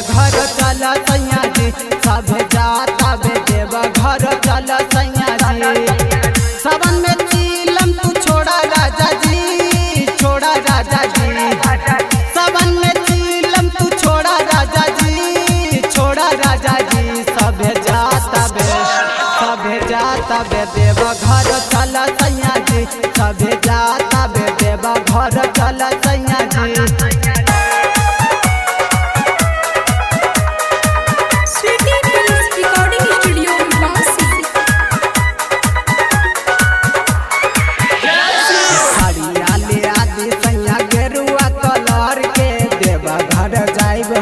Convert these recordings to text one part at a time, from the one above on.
घर चल सैया जी, सब जाता बे देव घर चल सैया जी। सावन में चीलम तू छोड़ा राजा जी, छोड़ा राजा जी। सावन में चीलम तू छोड़ा राजा जी, छोड़ा राजा जी। सब जाता बे देव घर चल सैया जी, सब जाता बे देव घर चल सैया जी।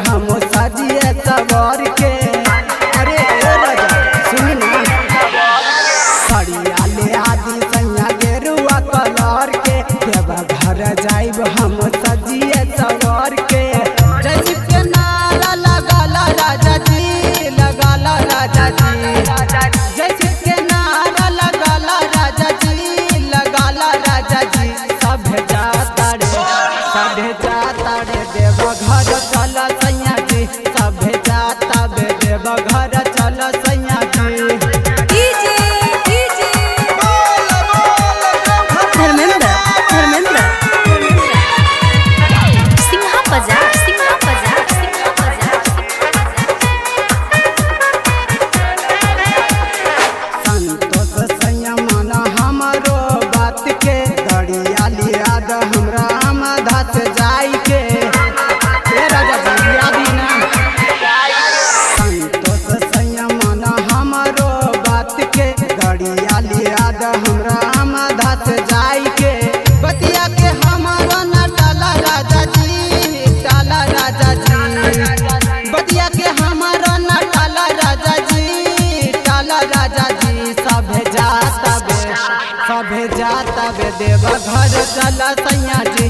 हम सजिए सवार के, अरे राजा सुन ना, सड़िया ले आदि सैया गेरुआ कलर के, देवा घर जाइब हम सजिए सवार के। जय के नारा लगाला राजा जी, लगाला राजा जी। जय के नारा लगाला राजा जी, लगाला राजा जी। सब जाता रे देवा घर चल सैया जी, सब जाता बे देव घर चल सैया जी। धर्मेंद्र सिंहा बाजार संतोष सैया माना हमारो बात के, दड़िया लिया द हमरा आमदा से जाई के। राजा जी यादी ना, संतोष सैया माना हमारो बात के, दड़िया लिया द हमरा आमदा से जाई के। बतिया के हमारा ना टाला राजा जी, टाला राजा जी। बतिया के हमारा ना टाला राजा जी, टाला राजा जी। सब जाता बे देव घर चल सैया जी,